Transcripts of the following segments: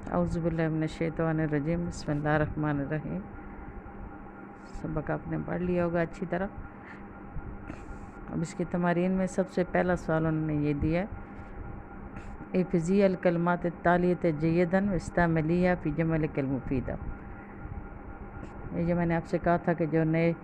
औज़ु बिल्लाहि मिनश्शैतानिर्रजीम बिस्मिल्लाहिर्रहमानिर्रहीम। सबक आपने पढ़ लिया होगा अच्छी तरह। अब इसकी तमारीन में सबसे पहला सवाल उन्होंने ये दिया है, हिफ़्ज़ी अल कलमात अत्तालियत जय्यदन वस्तअमलिहा फ़ी जुमलिकल मुफ़ीदा। ये जो मैंने आपसे कहा था कि जो नए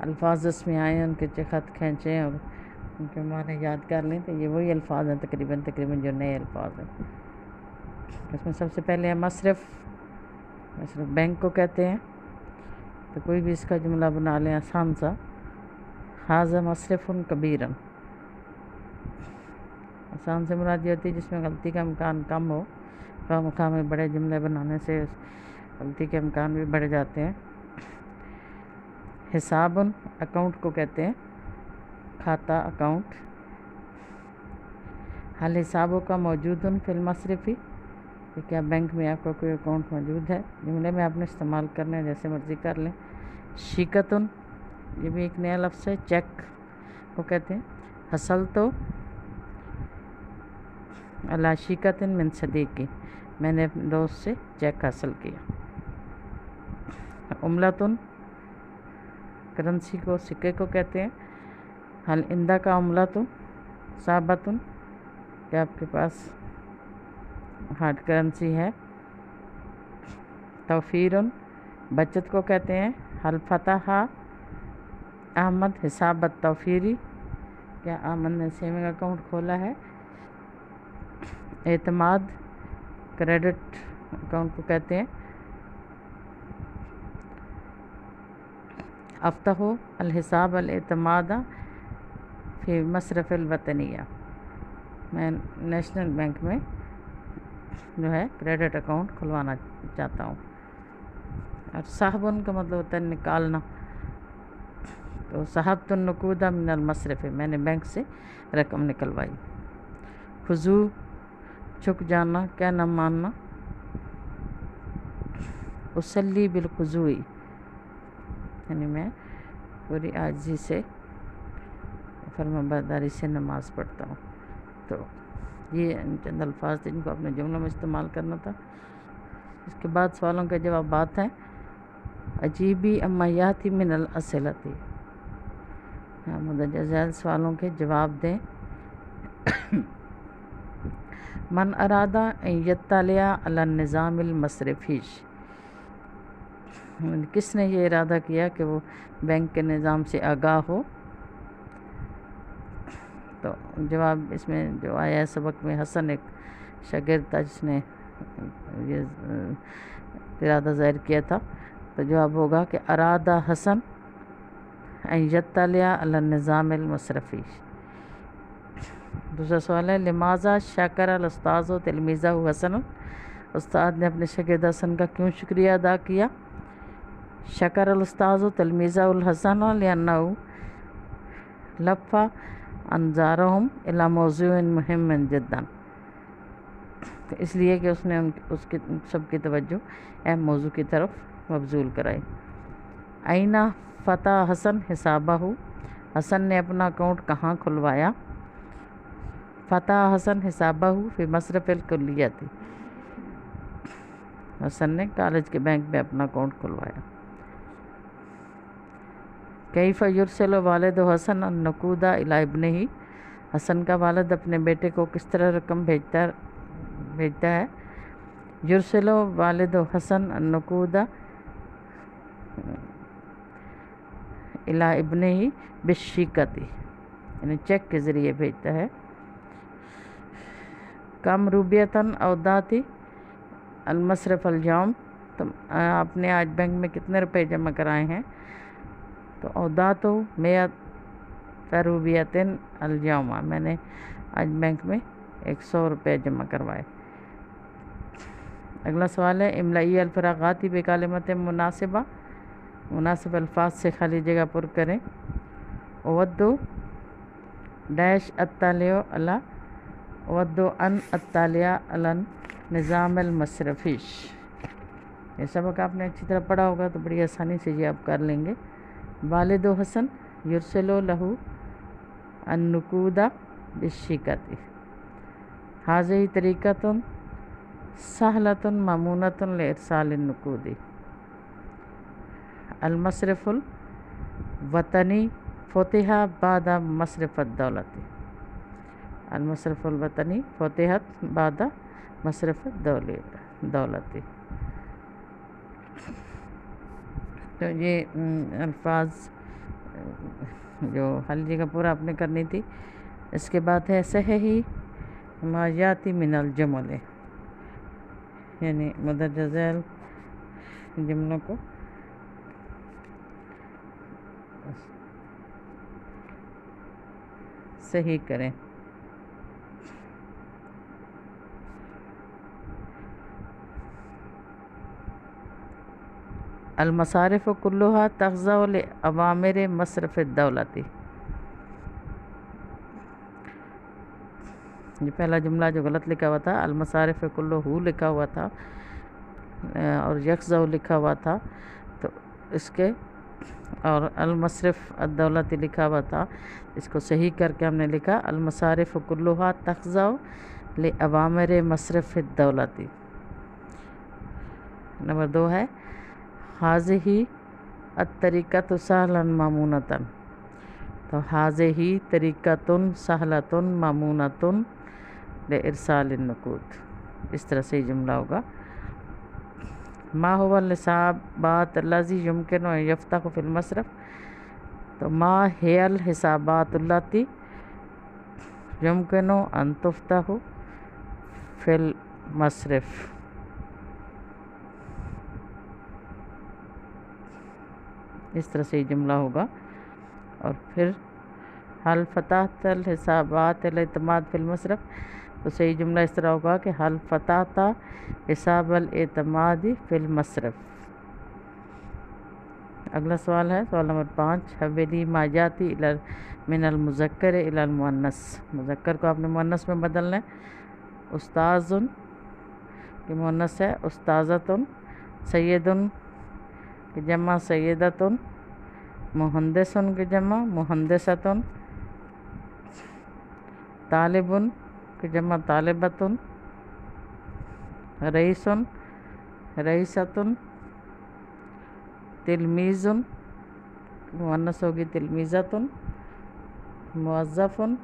अल्फाज इसमें आए हैं उनके ख़त खींचें और उनके माने याद कर लें, तो ये वही अल्फाज हैं तकरीबन जो नए अल्फाज हैं। इसमें सबसे पहले है मसरफ़ बैंक को कहते हैं। तो कोई भी इसका जुमला बना लें आसान सा, हाज़ा मसरफ़ुन कबीरन। आसान से मुराद ये होती है जिसमें गलती का इम्कान कम हो। खामखा में बड़े जुमले बनाने से गलती के इम्कान भी बढ़ जाते हैं। हिसाबुन अकाउंट को कहते हैं, खाता अकाउंट। हल हिसाबों का मौजूदन फिल मसरफ़ी, कि क्या बैंक में आपका कोई अकाउंट मौजूद है। जुमले में आपने इस्तेमाल करने हैं, जैसे मर्ज़ी कर लें। शिकतुन, ये भी एक नया लफ्ज़ है, चेक को कहते हैं। हसल तो अला शिकतिन मिन सदीक़ी, मैंने अपने दोस्त से चेक हासिल किया। उमलतुन, करेंसी को सिक्के को कहते हैं। हल इंदा का उमलतुन साबतुन, क्या आपके पास हार्ड करेंसी है। तौफ़ीरुन, बचत को कहते हैं। हल फतहा अहमद हिसाब तौफ़ीरी, क्या अहमद ने सेविंग अकाउंट खोला है। एतमाद, क्रेडिट अकाउंट को कहते हैं। अफ्तहु अल हिसाब अल एतमादा फ़ी मसरफ़ अल वतनिया, मैं नेशनल बैंक में जो है क्रेडिट अकाउंट खुलवाना चाहता हूँ। और साहबुन का मतलब होता है निकालना। तो साहबतुन नुकूदा मिनल मसरफ़, मैंने बैंक से रकम निकलवाई। खुजू, झुक जाना, क्या न मानना। उसल्ली बिल खुजूई, यानी मैं पूरी आजिज़ी से फरमाबरदारी से नमाज़ पढ़ता हूँ। तो ये चंद अल्फाज थे जिनको अपने जुमलों में इस्तेमाल करना था। इसके बाद सवालों के जवाबात हैं। अजीबी अम्मायाती मिनल असलती, मुदज्जल झैल सवालों के जवाब दें। मन अरादा यत्तलिया अला निज़ामिल मसरफ़ीश, किसने ये इरादा किया कि वो बैंक के निज़ाम से आगाह हो। तो जवाब इसमें जो आया है सबक में, हसन एक शागिर्द था जिसने ये इरादा ज़ाहिर किया था। तो जवाब होगा कि अरादा हसन यत्तलिया अला निज़ामिल मसरफ़ीश। दूसरा सवाल है, लिमाज़ा शाकर अल उस्ताज़ तिलमीज़ा हसन, उस्ताद ने अपने शागिर्द हसन का क्यों शुक्रिया अदा किया। शकर अल उस्ताज़ तिलमीज़ा उल हसन लिअन्नहु लफ़ा अंज़ारहुम इला मौज़ूइन मुहिम्मिन जिद्दन, तो इसलिए कि उसने उसकी सबकी तवज्जो अहम मौजू की तरफ मबजूल कराई। आइना फ़ता हसन हिसाबहु, हसन ने अपना अकाउंट कहाँ खुलवाया। फ़ता हसन हिसाबहु फ़ी मसरफ़िल कुल्लियती, हसन ने कॉलेज के बैंक में अपना अकाउंट खुलवाया। कैफ़ युरसिलु वालिदु हसन नकूदा इला इब्निही, हसन का वालिद अपने बेटे को किस तरह रकम भेजता है। युरसिलु वालिदु हसन नकूदा इला इब्निही बिश्शिकती, यानी चेक के ज़रिए भेजता है। कम रूबियतन अवदाती अलमसरफ़ अल-यौम, तो आपने आज बैंक में कितने रुपए जमा कराए हैं। तो अवदातो मियत रूबियतिन अल-यौमा, मैंने आज बैंक में 100 रुपये जमा करवाए। अगला सवाल है, इमलाई अल-फ़रागाती बेकालिमत मुनासिबा, मुनासिब अल्फाज से खाली जगह पर करें। अवद्दु डैश अत्तालियो अला, अवद्दु अन अत्तालिया अलन निज़ामिल मसरफ़ीश। ये सबक आपने अच्छी तरह पढ़ा होगा तो बड़ी आसानी से ये आप कर लेंगे। वालिदु हसन युरसिलु लहू अन्नुकूदा बिश्शिकती, हाज़िही तरीक़तुन सहलतुन ममूनतुन लिइरसालिन नुकूदी। अलमसरफुल वतनी फुतिहा बादा मसरफत दौलती। अलमसरफुल वतनी फुतिहत बादा मसरफत दौलती। तो ये अल्फाज जो हल जगह पूरा आपने करनी थी। इसके बाद है सही मायाती मिनल जुमले, यानी मुदर्रज झैल जुमलों को सही करें। अलमसारिफ कुल्लुहा तग़ज़अ लिअवामिर मसरफ़ दौलती। ये पहला जुमला जो गलत लिखा हुआ था, अलमसारिफ कुल्लुहु लिखा हुआ था और यक़ज़अ लिखा हुआ था, तो इसके और अलमसरफ़ अद्दौलती लिखा हुआ था, इसको सही करके हमने लिखा अलमसारिफ कुल्लुहा तग़ज़अ लिअवामिर मसरफ़ दौलती। नंबर 2 है हाज़िही अत्तरीक़तु सहलन ममूनतन। तो हाज़िही तरीक़तुन सहलतुन ममूनतुन लिइरसालिन नुकूद, इस तरह से ही जुमला होगा। मा हुवल हिसाबात लज़ी युमकिनु अन युफ़्तह फ़िल मसरफ़। तो मा हियल हिसाबातुल्लती युमकिनु अन तुफ़्तह फ़िल मसरफ़। इस तरह से ही जुमला होगा। और फिर हल फ़तहतल हिसाबात अल एतमाद फ़िल मसरफ़। तो सही जुमला इस तरह होगा कि हल फ़तहता हिसाबल एतमादी फ़िल मसरफ़। अगला सवाल है सवाल नंबर 5, हवेली माजाती इलल मिनल मुज़क्कर इलल मुअन्नस। मुज़क्कर को आपने मुअन्नस में बदलना है। उस्ताज़ुन की मुअन्नस है उस्ताज़तुन, सैयदुन की जमा सैयदतुन, मुहंदिसुन की जमा मुहंदिसतुन, तालिबुन की जमा तालिबतुन, रईसुन रईसतुन, तिलमीज़ुन मुअन्नस होगी तिलमीज़तुन, मुअज़्ज़फ़ुन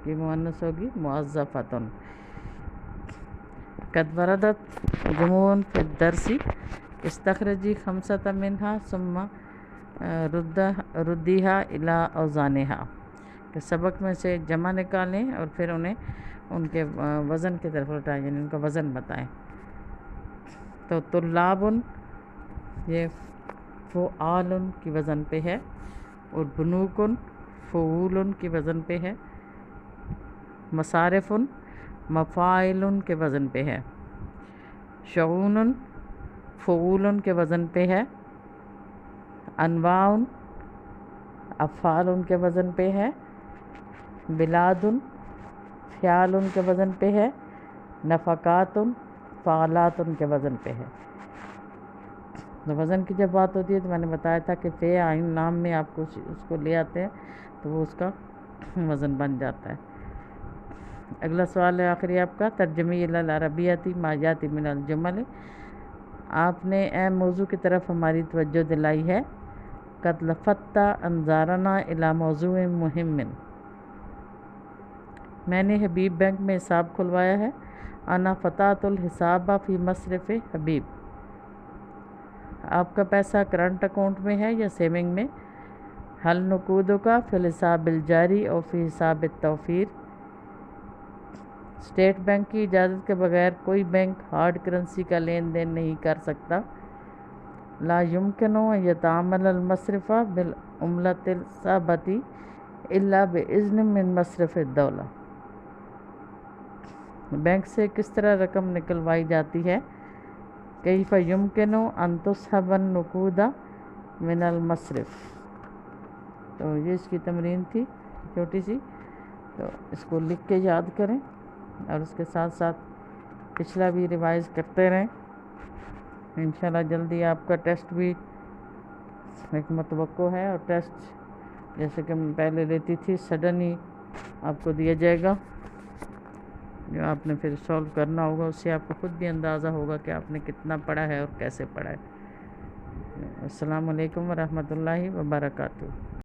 की मुअन्नस होगी मुअज़्ज़फ़तुन। क़द वरदत जुमून फ़िद दर्सी इस्तख़रजी ख़म्सत मिन्हा सुम्मा रुद्दीहा इला औज़ानिहा। कि सबक में से जमा निकालें और फिर उन्हें उनके वज़न की तरफ लौटाएं, यानी उनका वज़न बताएं। तो तुल्लाबुन ये फ़ुआलुन की वज़न पे है और बुनूकुन फ़ुऊलुन की वज़न पे है। मसारिफ़ुन मफ़ाइलुन के वज़न पे है। शऊनुन फ़ुऊलुन के वज़न पे है। अनवाउन अफ़ालुन के वज़न पे है। बिलादुन फ़ियालुन के वज़न पे है। नफ़क़ातुन फ़ालातुन के वज़न पे है। तो वज़न की जब बात होती है तो मैंने बताया था कि फ़े आइन लाम में आपको उसको ले आते हैं तो वो उसका वज़न बन जाता है। अगला सवाल है आखिरी आपका, तर्जमी इलल अरबियती माजाती मिनल जुमल। आपने ए मौजू की तरफ हमारी तवज्जो दिलाई है। क़द लफ़त्ता अंज़ारना इला मौज़ूइन मुहिम्मिन। मैंने हबीब बैंक में हिसाब खुलवाया है। अना फ़तातुल हिसाबा फ़ी मसरफ़ हबीब। आपका पैसा करंट अकाउंट में है या सेविंग में। हल नुकूदो का फ़िल हिसाबिल जारी और फ़ी हिसाब तौफ़ीर। स्टेट बैंक की इजाज़त के बगैर कोई बैंक हार्ड करेंसी का लेन देन नहीं कर सकता। ला युमकिनु यतामल मसरफ़ा बिल उम्लतिल साबती इल्ला बिइज़्न मिन मसरफ़ दौला। बैंक से किस तरह रकम निकलवाई जाती है। कैफ़ युमकिनु अन तुस्हबन नुकूदा मिनल मसरफ़। तो ये इसकी तमरीन थी छोटी सी, तो इसको लिख के याद करें और उसके साथ साथ पिछला भी रिवाइज़ करते रहें। इंशाल्लाह जल्दी आपका टेस्ट भी एक मुतवक्को है और टेस्ट जैसे कि मैं पहले लेती थी सडन ही आपको दिया जाएगा। جو آپ نے پھر سولو کرنا ہوگا، اس سے آپ کو خود بھی اندازہ ہوگا کہ آپ نے کتنا پڑھا ہے اور کیسے پڑھا ہے۔ السلام علیکم ورحمۃ اللہ وبرکاتہ۔